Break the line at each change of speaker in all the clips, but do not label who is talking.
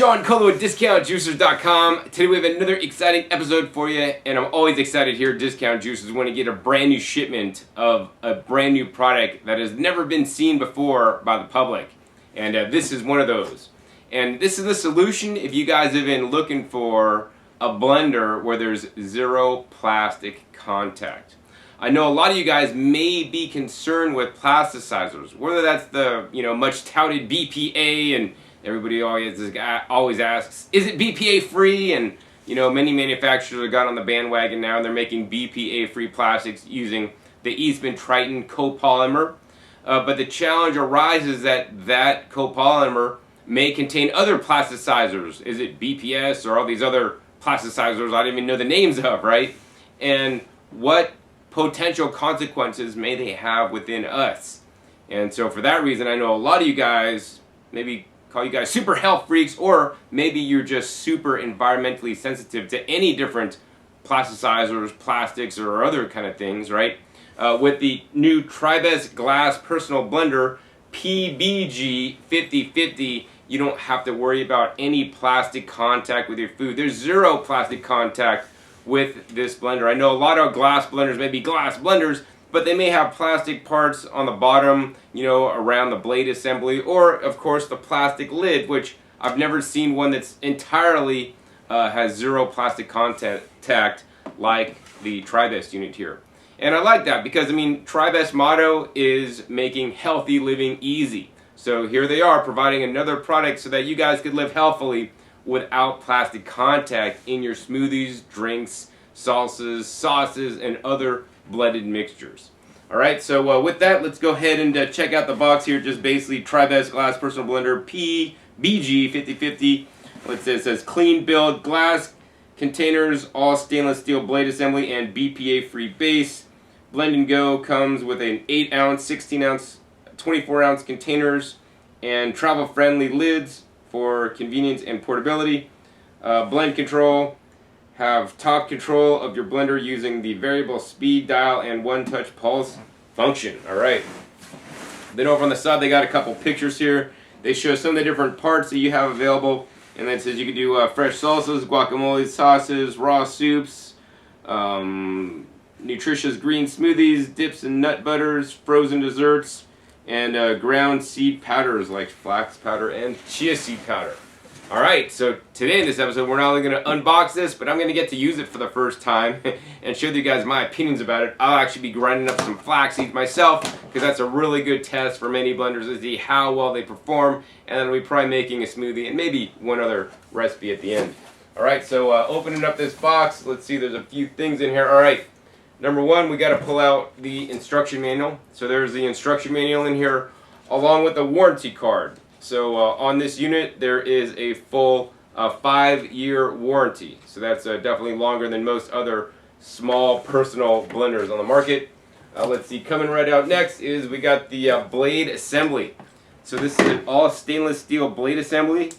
John Colo at DiscountJuicers.com. Today we have another exciting episode for you, and I'm always excited here at Discount Juicers when you get a brand new shipment of a brand new product that has never been seen before by the public. And this is one of those. And this is the solution if you guys have been looking for a blender where there's zero plastic contact. I know a lot of you guys may be concerned with plasticizers, whether that's the much touted BPA, and everybody always asks, is it BPA-free? And many manufacturers have got on the bandwagon now, and they're making BPA-free plastics using the Eastman Triton copolymer. But the challenge arises that copolymer may contain other plasticizers. Is it BPS or all these other plasticizers I didn't even know the names of, right? And what potential consequences may they have within us? And so for that reason, I know a lot of you guys, maybe call you guys super health freaks, or maybe you're just super environmentally sensitive to any different plasticizers, plastics, or other kind of things, right? With the new Tribest Glass Personal Blender PBG-5050, you don't have to worry about any plastic contact with your food. There's zero plastic contact with this blender. I know a lot of glass blenders may be glass blenders, but they may have plastic parts on the bottom, around the blade assembly, or of course the plastic lid, which I've never seen one that's entirely has zero plastic contact like the Tribest unit here. And I like that because, Tribest motto is making healthy living easy. So here they are providing another product so that you guys could live healthily without plastic contact in your smoothies, drinks, salsas, sauces, and other blended mixtures. Alright, so with that, let's go ahead and check out the box here. Just basically Tribest Glass Personal Blender PBG-5050. It says clean build, glass containers, all stainless steel blade assembly, and BPA-free base. Blend and Go comes with an 8-ounce, 16-ounce, 24-ounce containers, and travel-friendly lids for convenience and portability. Blend control, have top control of your blender using the variable speed dial and one-touch pulse function. Alright. Then over on the side they got a couple pictures here. They show some of the different parts that you have available. And then it says you can do fresh salsas, guacamole, sauces, raw soups, nutritious green smoothies, dips and nut butters, frozen desserts, and ground seed powders like flax powder and chia seed powder. Alright, so today in this episode we're not only going to unbox this, but I'm going to get to use it for the first time and show you guys my opinions about it. I'll actually be grinding up some flax seeds myself because that's a really good test for many blenders to see how well they perform, and then we'll be probably making a smoothie and maybe one other recipe at the end. Alright, so opening up this box, let's see, there's a few things in here. Alright, number one, we got to pull out the instruction manual. So there's the instruction manual in here along with the warranty card. So on this unit there is a full 5-year warranty. So that's definitely longer than most other small personal blenders on the market. Let's see, coming right out next is we got the blade assembly. So this is an all stainless steel blade assembly.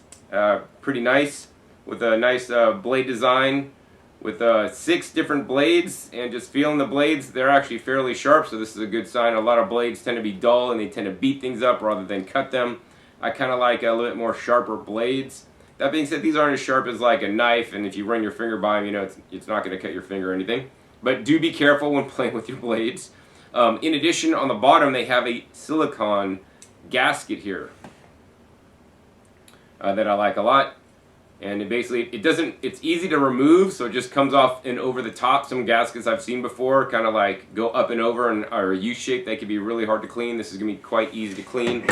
Pretty nice, with a nice blade design with 6 different blades, and just feeling the blades, they're actually fairly sharp, so this is a good sign. A lot of blades tend to be dull and they tend to beat things up rather than cut them. I kind of like a little bit more sharper blades. That being said, these aren't as sharp as like a knife, and if you run your finger by them, it's not going to cut your finger or anything. But do be careful when playing with your blades. In addition, on the bottom they have a silicone gasket here that I like a lot. And it's easy to remove, so it just comes off and over the top. Some gaskets I've seen before kind of like go up and over and are U-shaped. They can be really hard to clean. This is going to be quite easy to clean.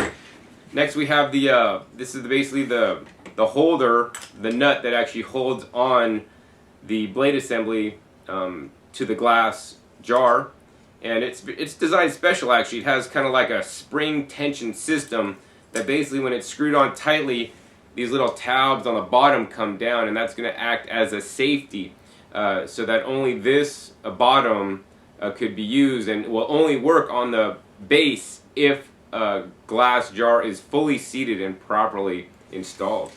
Next we have this is basically the holder, the nut that actually holds on the blade assembly to the glass jar. And it's designed special actually. It has kind of like a spring tension system that basically when it's screwed on tightly, these little tabs on the bottom come down, and that's going to act as a safety so that only this bottom could be used, and will only work on the base if a glass jar is fully seated and properly installed.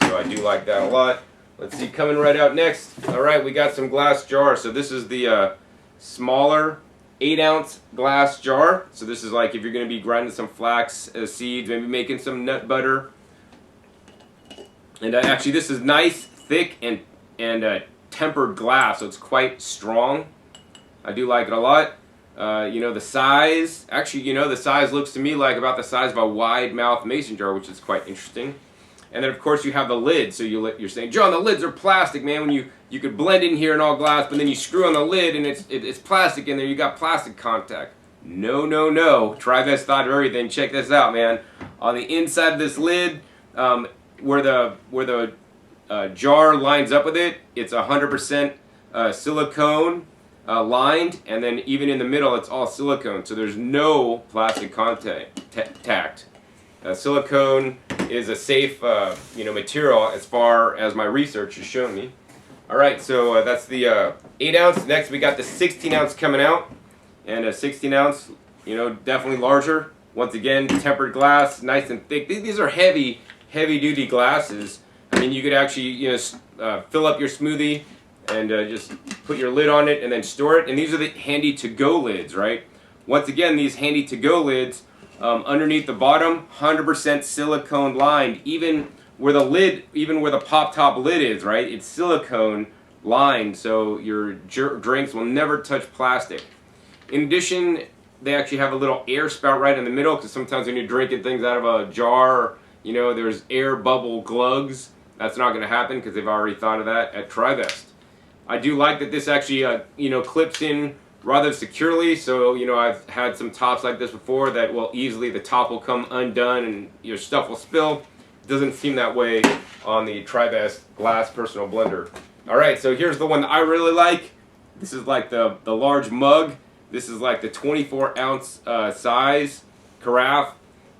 So I do like that a lot. Let's see, coming right out next. Alright, we got some glass jars. So this is the smaller 8-ounce glass jar. So this is like if you're going to be grinding some flax seeds, maybe making some nut butter. And actually, this is nice, thick, and tempered glass, so it's quite strong. I do like it a lot. You know, the size, actually, you know, the size looks to me like about the size of a wide mouth mason jar, which is quite interesting. And then, of course, you have the lid. So you're saying, John, the lids are plastic, man. When you could blend in here in all glass, but then you screw on the lid and it's plastic in there. You got plastic contact. No, no, no. Tribest thought of everything. Check this out, man. On the inside of this lid, where the jar lines up with it, it's 100% silicone lined, and then even in the middle, it's all silicone. So there's no plastic contact. Silicone is a safe, you know, material as far as my research has shown me. All right, so that's the 8 ounce. Next, we got the 16 ounce coming out, and a 16 ounce, you know, definitely larger. Once again, tempered glass, nice and thick. These are heavy duty glasses. I mean, you could actually, you know, fill up your smoothie and just put your lid on it and then store it. And these are the handy to-go lids, right? Once again, these handy to-go lids, underneath the bottom, 100% silicone lined. Even where the pop-top lid is, right? It's silicone lined, so your drinks will never touch plastic. In addition, they actually have a little air spout right in the middle, because sometimes when you're drinking things out of a jar, you know, there's air bubble glugs. That's not going to happen because they've already thought of that at Tribest. I do like that this actually, you know, clips in rather securely. So, you know, I've had some tops like this before that will easily, the top will come undone and your stuff will spill. It doesn't seem that way on the Tribest Glass Personal Blender. All right, so here's the one that I really like. This is like the large mug. This is like the 24 ounce size carafe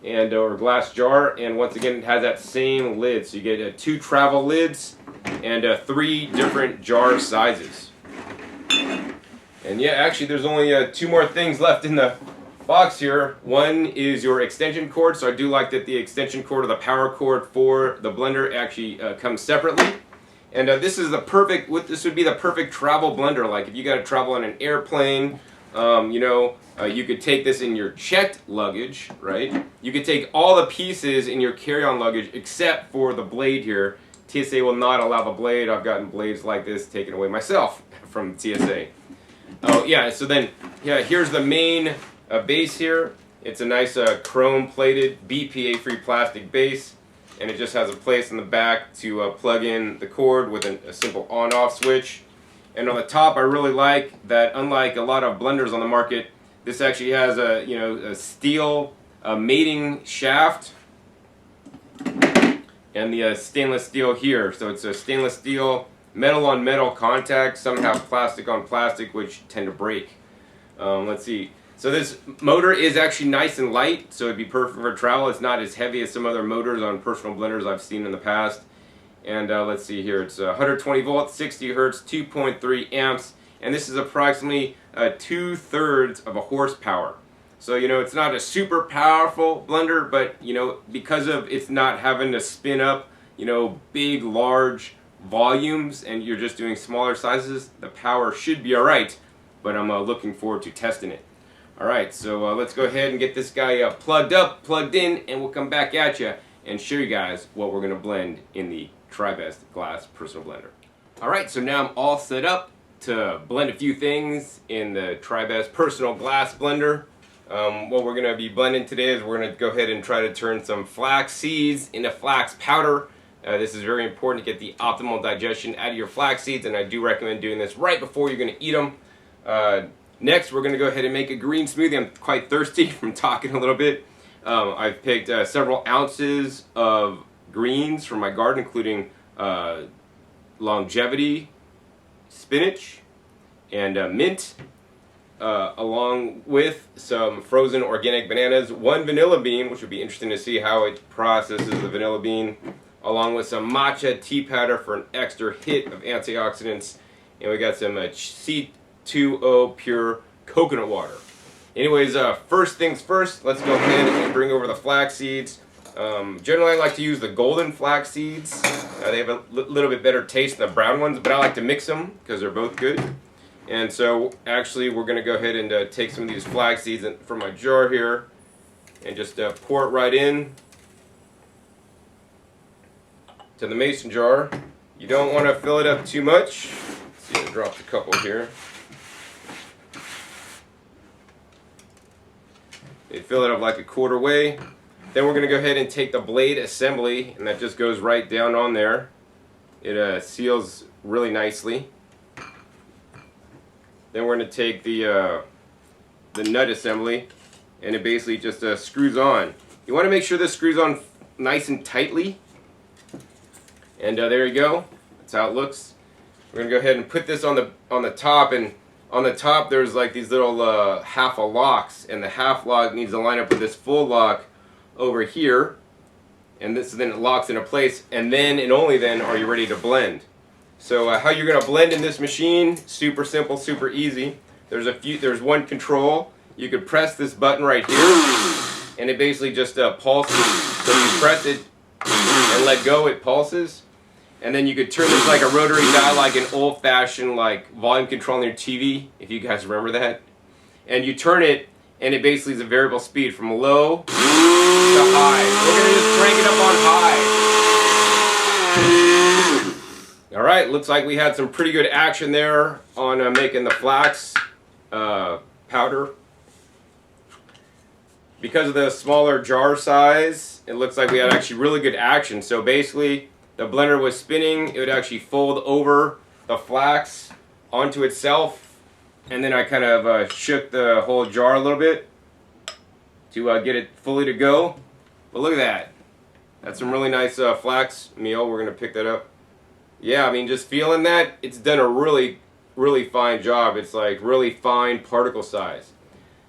and or glass jar, and once again it has that same lid, so you get 2 travel lids and 3 different jar sizes. And yeah, actually there's only 2 more things left in the box here. One is your extension cord, so I do like that the extension cord or the power cord for the blender actually comes separately. And this is the perfect, this would be the perfect travel blender. Like if you got to travel on an airplane, you know, you could take this in your checked luggage, right? You could take all the pieces in your carry-on luggage except for the blade here. TSA will not allow the blade. I've gotten blades like this taken away myself from TSA. Oh yeah, so then, yeah, here's the main base here. It's a nice chrome-plated BPA-free plastic base, and it just has a place in the back to plug in the cord with a simple on-off switch. And on the top, I really like that, unlike a lot of blenders on the market, this actually has a, you know, a steel mating shaft and the stainless steel here. So it's a stainless steel metal on metal contact. Some have plastic on plastic, which tend to break. Let's see. So this motor is actually nice and light, so it'd be perfect for travel. It's not as heavy as some other motors on personal blenders I've seen in the past. And let's see here, it's 120 volts, 60 hertz, 2.3 amps, and this is approximately 2/3 of a horsepower. So, you know, it's not a super powerful blender, but, you know, because of it's not having to spin up, you know, big, large volumes, and you're just doing smaller sizes, the power should be all right, but I'm looking forward to testing it. All right, so let's go ahead and get this guy plugged up, plugged in, and we'll come back at you and show you guys what we're going to blend in the Tribest Glass Personal Blender. Alright, so now I'm all set up to blend a few things in the Tribest Personal Glass Blender. What we're going to be blending today is we're going to go ahead and try to turn some flax seeds into flax powder. This is very important to get the optimal digestion out of your flax seeds, and I do recommend doing this right before you're going to eat them. Next, we're going to go ahead and make a green smoothie. I'm quite thirsty from talking a little bit. I've picked several ounces of greens from my garden, including longevity, spinach, and mint, along with some frozen organic bananas, 1 vanilla bean, which would be interesting to see how it processes the vanilla bean, along with some matcha tea powder for an extra hit of antioxidants, and we got some C2O pure coconut water. Anyways, first things first, let's go ahead and bring over the flax seeds. Generally, I like to use the golden flax seeds. They have a little bit better taste than the brown ones, but I like to mix them because they're both good. And so, actually, we're going to go ahead and take some of these flax seeds from my jar here and just pour it right in. to the mason jar. You don't want to fill it up too much. Let's see, I dropped a couple here. You fill it up like a quarter way. Then we're going to go ahead and take the blade assembly, and that just goes right down on there. It seals really nicely. Then we're going to take the nut assembly, and it basically just screws on. You want to make sure this screws on nice and tightly. And there you go. That's how it looks. We're going to go ahead and put this on the top, and on the top there's like these little half a locks, and the half lock needs to line up with this full lock over here, and then it locks into place, and then and only then are you ready to blend. So how you're going to blend in this machine, super simple, super easy. There's one control. You could press this button right here, and it basically just pulses. So you press it and let go, it pulses. And then you could turn this like a rotary dial, like an old-fashioned like volume control on your TV, if you guys remember that. And you turn it, and it basically is a variable speed from low to high. We're going to just crank it up on high. Alright, looks like we had some pretty good action there on making the flax powder. Because of the smaller jar size, it looks like we had actually really good action. So basically, the blender was spinning, it would actually fold over the flax onto itself, and then I kind of shook the whole jar a little bit to get it fully to go. But look at that. That's some really nice flax meal. We're going to pick that up. Yeah, I mean, just feeling that, it's done a really, really fine job. It's like really fine particle size.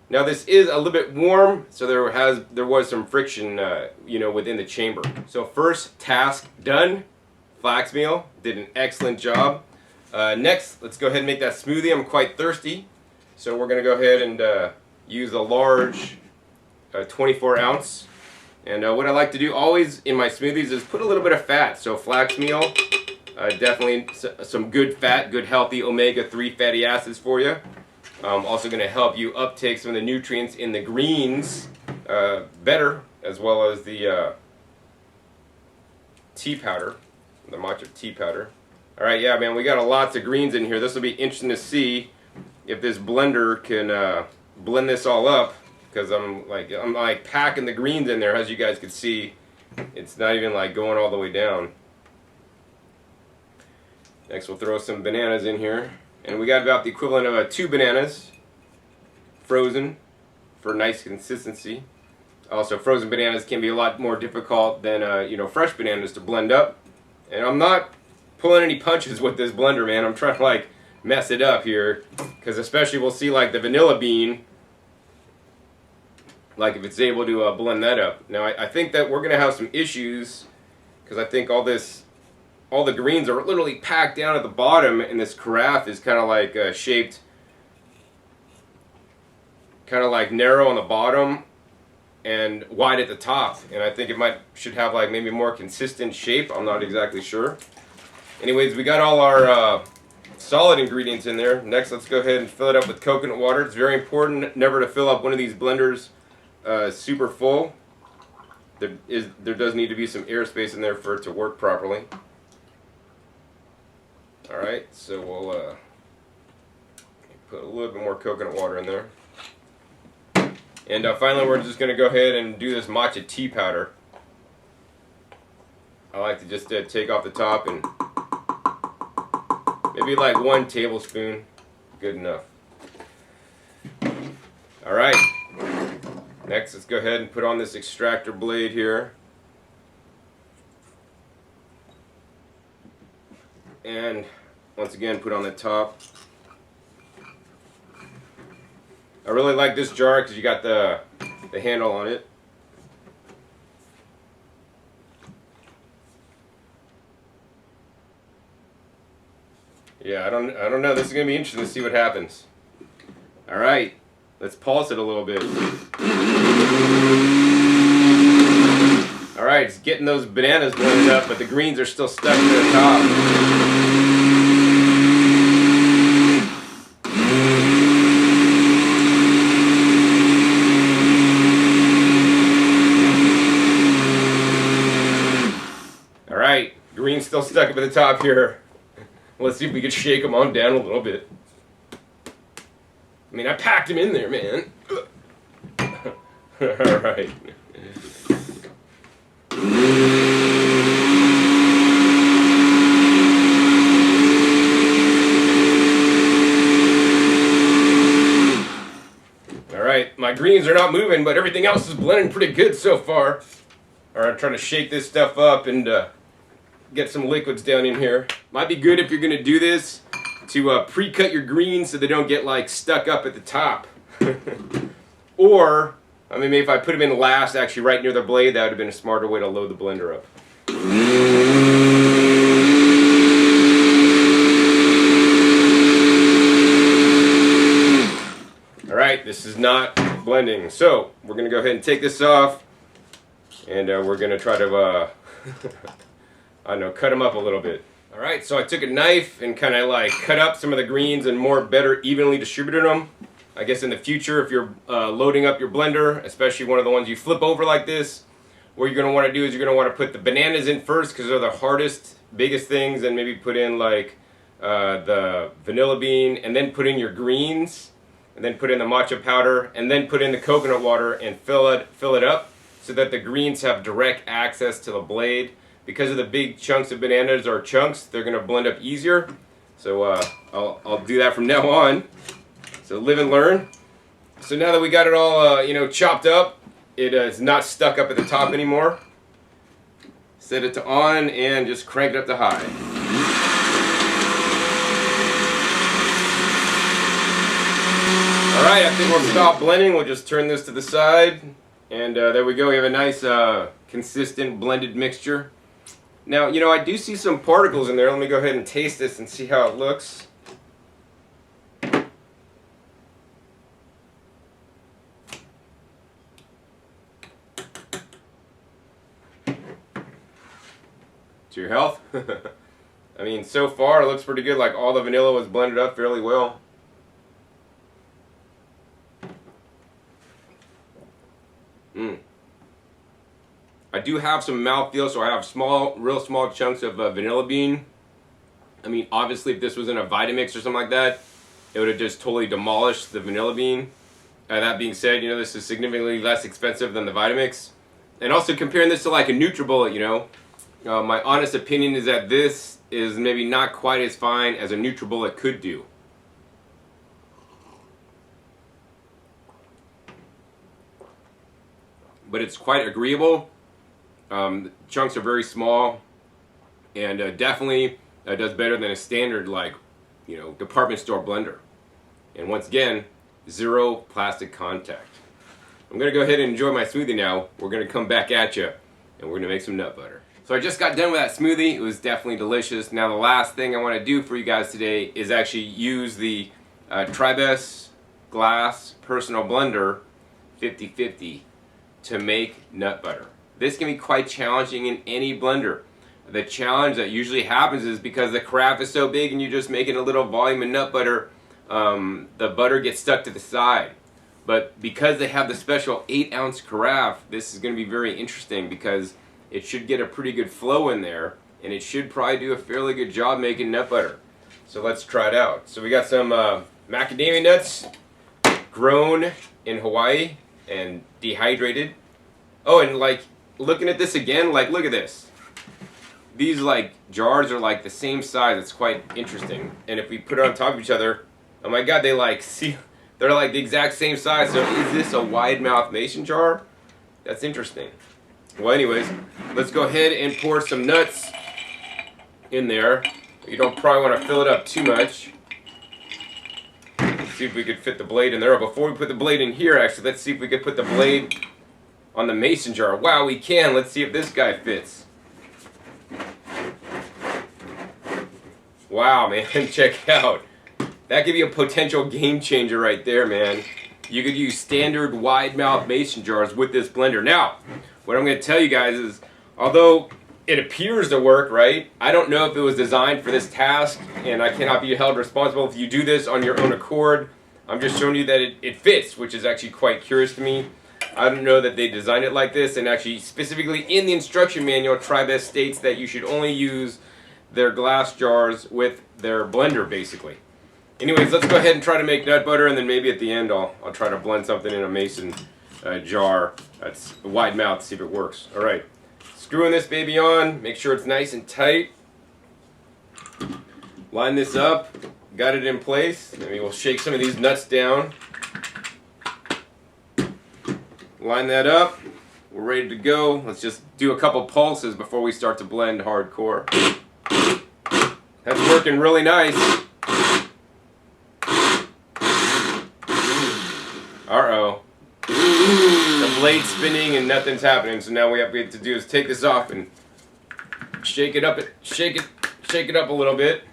Now this is a little bit warm, so there was some friction, you know, within the chamber. So first task done, flax meal, did an excellent job. Next, let's go ahead and make that smoothie. I'm quite thirsty, so we're going to go ahead and use a large 24 ounce. And what I like to do always in my smoothies is put a little bit of fat. So flax meal, definitely some good fat, good healthy omega-3 fatty acids for you. Also going to help you uptake some of the nutrients in the greens better, as well as the tea powder, the matcha tea powder. Alright, yeah, man, we got lots of greens in here. This will be interesting to see if this blender can blend this all up, because I'm like packing the greens in there. As you guys can see, it's not even like going all the way down. Next, we'll throw some bananas in here. And we got about the equivalent of 2 bananas frozen for nice consistency. Also, frozen bananas can be a lot more difficult than you know, fresh bananas to blend up. And I'm not pulling any punches with this blender, man. I'm trying to like mess it up here, because especially we'll see like the vanilla bean, like if it's able to blend that up. Now I think that we're gonna have some issues, because I think all the greens are literally packed down at the bottom, and this carafe is kind of like shaped kind of like narrow on the bottom and wide at the top, and I think it should have like maybe more consistent shape. I'm not exactly sure. Anyways, we got all our solid ingredients in there. Next, let's go ahead and fill it up with coconut water. It's very important never to fill up one of these blenders super full. There does need to be some airspace in there for it to work properly. Alright, so we'll put a little bit more coconut water in there. And finally, we're just going to go ahead and do this matcha tea powder. I like to just take off the top, and maybe like 1 tablespoon, good enough. Alright, next let's go ahead and put on this extractor blade here. And once again, put on the top. I really like this jar because you got the handle on it. Yeah, I don't know. This is gonna be interesting to see what happens. All right, let's pulse it a little bit. All right, it's getting those bananas blended up, but the greens are still stuck to the top. still stuck up at the top here. Let's see if we can shake them on down a little bit. I mean, I packed them in there, man. All right. Alright, my greens are not moving, but everything else is blending pretty good so far. Alright, I'm trying to shake this stuff up and get some liquids down in here. Might be good if you're going to do this to pre-cut your greens so they don't get like stuck up at the top. Or, I mean, maybe if I put them in last, actually right near the blade, that would have been a smarter way to load the blender up. Alright, this is not blending, so we're going to go ahead and take this off, and we're going to try to, I don't know, cut them up a little bit. Alright, so I took a knife and kind of like cut up some of the greens and more better evenly distributed them. I guess in the future, if you're loading up your blender, especially one of the ones you flip over like this, what you're going to want to do is you're going to want to put the bananas in first because they're the hardest, biggest things, and maybe put in like the vanilla bean, and then put in your greens, and then put in the matcha powder, and then put in the coconut water and fill it up so that the greens have direct access to the blade. Because of the big chunks of bananas or chunks, they're going to blend up easier. So I'll do that from now on. So live and learn. So now that we got it all chopped up, it is not stuck up at the top anymore. Set it to on and just crank it up to high. Alright, I think we'll stop blending. We'll just turn this to the side. And there we go. We have a nice consistent blended mixture. Now, I do see some particles in there. Let me go ahead and taste this and see how it looks. To your health. I mean, so far it looks pretty good. Like all the vanilla was blended up fairly well. I do have some mouthfeel, so I have real small chunks of vanilla bean. I mean, obviously, if this was in a Vitamix or something like that, it would have just totally demolished the vanilla bean. That being said, this is significantly less expensive than the Vitamix. And also comparing this to like a NutriBullet, my honest opinion is that this is maybe not quite as fine as a NutriBullet could do. But it's quite agreeable. The chunks are very small, and definitely does better than a standard department store blender. And once again, zero plastic contact. I'm gonna go ahead and enjoy my smoothie now. We're gonna come back at you, and we're gonna make some nut butter. So I just got done with that smoothie. It was definitely delicious. Now the last thing I want to do for you guys today is actually use the Tribest Glass Personal Blender 5050 to make nut butter. This can be quite challenging in any blender. The challenge that usually happens is because the carafe is so big and you're just making a little volume of nut butter, the butter gets stuck to the side. But because they have the special 8-ounce carafe, this is going to be very interesting because it should get a pretty good flow in there, and it should probably do a fairly good job making nut butter. So let's try it out. So we got some macadamia nuts grown in Hawaii and dehydrated. Oh, and looking at this again, look at this. These jars are the same size. It's quite interesting. And if we put it on top of each other, oh my god, they're the exact same size. So is this a wide mouth mason jar? That's interesting. Well, anyways, let's go ahead and pour some nuts in there. You don't probably want to fill it up too much. Let's see if we could fit the blade in there. Before we put the blade in here, actually, let's see if we could put the blade on the mason jar. Wow, we can. Let's see if this guy fits. Wow, man, check out. That could be a potential game changer right there, man. You could use standard wide mouth mason jars with this blender. Now, what I'm going to tell you guys is, although it appears to work, right, I don't know if it was designed for this task, and I cannot be held responsible if you do this on your own accord. I'm just showing you that it fits, which is actually quite curious to me. I don't know that they designed it like this, and actually specifically in the instruction manual, Tribest states that you should only use their glass jars with their blender, basically. Anyways, let's go ahead and try to make nut butter, and then maybe at the end I'll try to blend something in a mason jar that's a wide mouth to see if it works. All right, screwing this baby on, make sure it's nice and tight. Line this up, got it in place. Maybe we'll shake some of these nuts down. Line that up. We're ready to go. Let's just do a couple pulses before we start to blend hardcore. That's working really nice. Uh-oh. The blade's spinning and nothing's happening, so now we have to do is take this off and shake it up a little bit.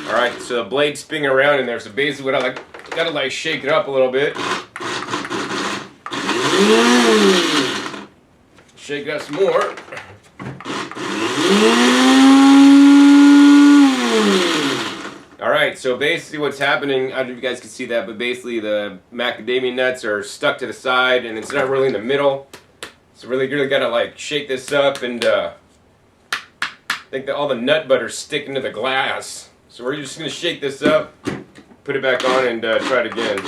Alright, so the blade's spinning around in there, so basically what I gotta shake it up a little bit. Shake it up some more. Alright, so basically what's happening, I don't know if you guys can see that, but basically the macadamia nuts are stuck to the side and it's not really in the middle. So really gotta shake this up, and I think that all the nut butter's sticking to the glass. So we're just gonna shake this up, put it back on, and try it again.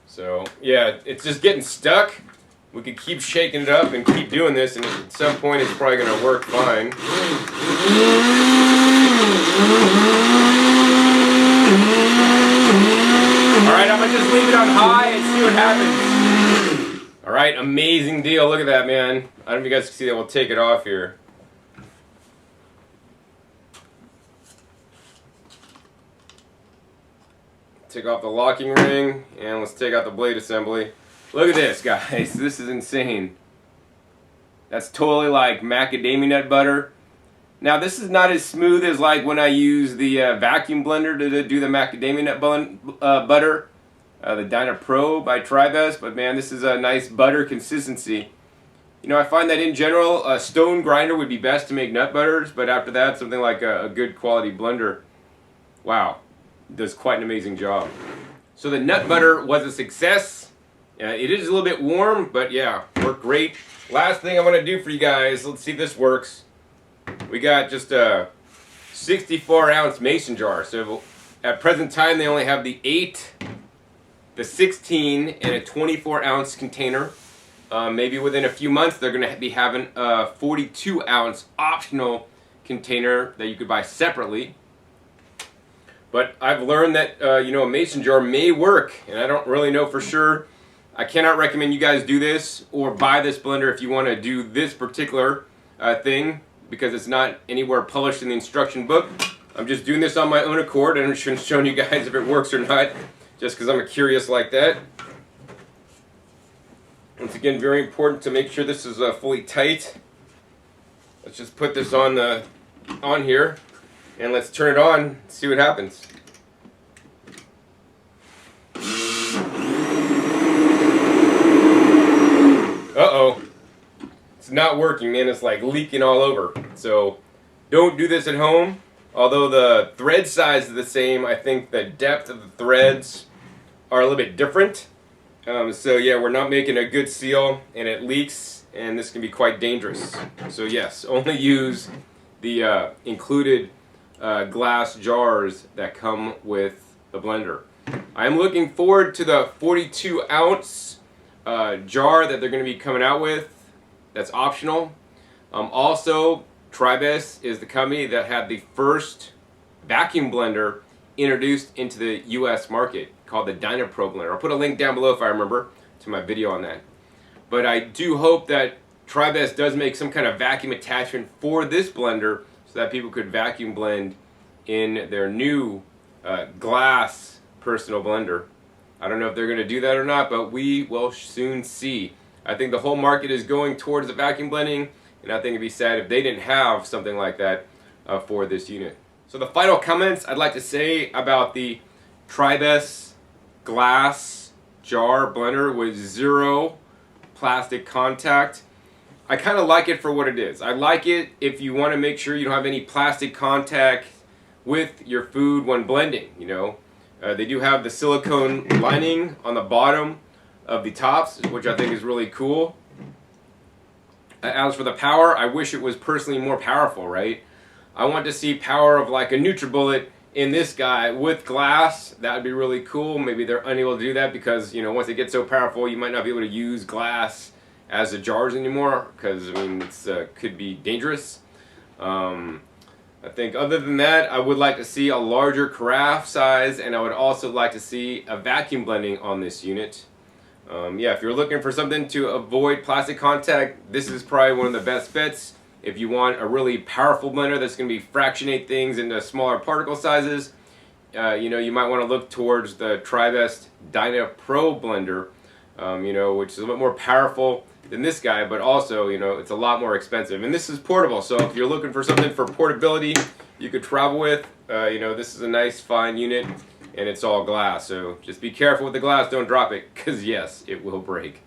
So yeah, it's just getting stuck. We could keep shaking it up and keep doing this, and at some point it's probably going to work fine. Alright, I'm going to just leave it on high and see what happens. Alright, amazing deal. Look at that, man. I don't know if you guys can see that. We'll take it off here. Take off the locking ring, and let's take out the blade assembly. Look at this, guys. This is insane. That's totally like macadamia nut butter. Now, this is not as smooth as like when I use the vacuum blender to do the macadamia nut butter, the Dynapro by Tribest. But man, this is a nice butter consistency. You know, I find that in general, a stone grinder would be best to make nut butters, but after that, something like a good quality blender, wow, does quite an amazing job. So the nut butter was a success. It is a little bit warm, but yeah, worked great. Last thing I want to do for you guys, let's see if this works. We got just a 64-ounce mason jar. So at present time, they only have the 8, the 16, and a 24-ounce container. Maybe within a few months, they're going to be having a 42-ounce optional container that you could buy separately. But I've learned that you know, a mason jar may work, and I don't really know for sure. I cannot recommend you guys do this or buy this blender if you want to do this particular thing, because it's not anywhere published in the instruction book. I'm just doing this on my own accord, and I'm just showing you guys if it works or not, just because I'm curious like that. Once again, very important to make sure this is fully tight. Let's just put this on here, and let's turn it on and see what happens. Uh-oh. It's not working, man. It's like leaking all over. So don't do this at home. Although the thread size is the same, I think the depth of the threads are a little bit different. So yeah, we're not making a good seal, and it leaks, and this can be quite dangerous. So yes, only use the included glass jars that come with the blender. I'm looking forward to the 42-ounce jar that they're going to be coming out with. That's optional. Also, Tribest is the company that had the first vacuum blender introduced into the US market, called the Dynapro blender. I'll put a link down below if I remember to my video on that. But I do hope that Tribest does make some kind of vacuum attachment for this blender so that people could vacuum blend in their new glass personal blender. I don't know if they're going to do that or not, but we will soon see. I think the whole market is going towards the vacuum blending, and I think it'd be sad if they didn't have something like that for this unit. So the final comments I'd like to say about the Tribest glass jar blender with 0 plastic contact. I kind of like it for what it is. I like it if you want to make sure you don't have any plastic contact with your food when blending. You know, they do have the silicone lining on the bottom of the tops, which I think is really cool. As for the power, I wish it was personally more powerful, right? I want to see power of like a NutriBullet in this guy with glass. That would be really cool. Maybe they're unable to do that because, you know, once it gets so powerful, you might not be able to use glass as the jars anymore, because I mean it's could be dangerous. I think other than that, I would like to see a larger carafe size, and I would also like to see a vacuum blending on this unit. Yeah, if you're looking for something to avoid plastic contact, this is probably one of the best fits. If you want a really powerful blender that's going to be fractionate things into smaller particle sizes, you know, you might want to look towards the Tribest Dyna Pro blender, you know, which is a little bit more powerful than this guy, but also, you know, it's a lot more expensive. And this is portable, so if you're looking for something for portability you could travel with, you know, this is a nice fine unit, and it's all glass. So just be careful with the glass, don't drop it, because yes, it will break.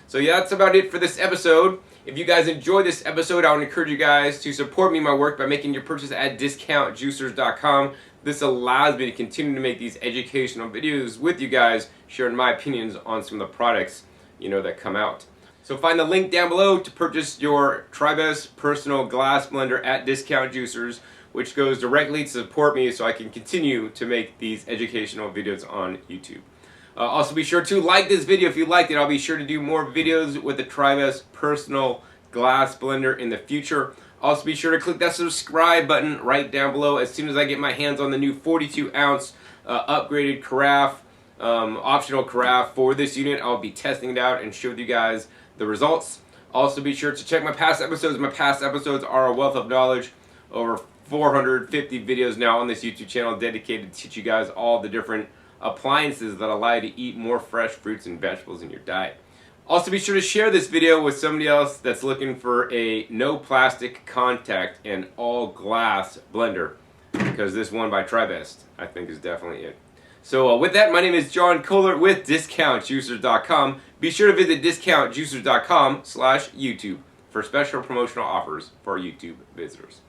So yeah, that's about it for this episode. If you guys enjoyed this episode, I would encourage you guys to support me and my work by making your purchase at discountjuicers.com. This allows me to continue to make these educational videos with you guys, sharing my opinions on some of the products, you know, that come out. So find the link down below to purchase your Tribest Personal Glass Blender at Discount Juicers, which goes directly to support me so I can continue to make these educational videos on YouTube. Also be sure to like this video if you liked it. I'll be sure to do more videos with the Tribest Personal Glass Blender in the future. Also be sure to click that subscribe button right down below as soon as I get my hands on the new 42-ounce upgraded carafe, optional carafe for this unit. I'll be testing it out and show you guys the results. Also be sure to check my past episodes. My past episodes are a wealth of knowledge. Over 450 videos now on this YouTube channel dedicated to teach you guys all the different appliances that allow you to eat more fresh fruits and vegetables in your diet. Also be sure to share this video with somebody else that's looking for a no plastic contact and all glass blender, because this one by Tribest I think is definitely it. So with that, my name is John Kohler with DiscountJuicers.com. Be sure to visit DiscountJuicers.com/YouTube for special promotional offers for our YouTube visitors.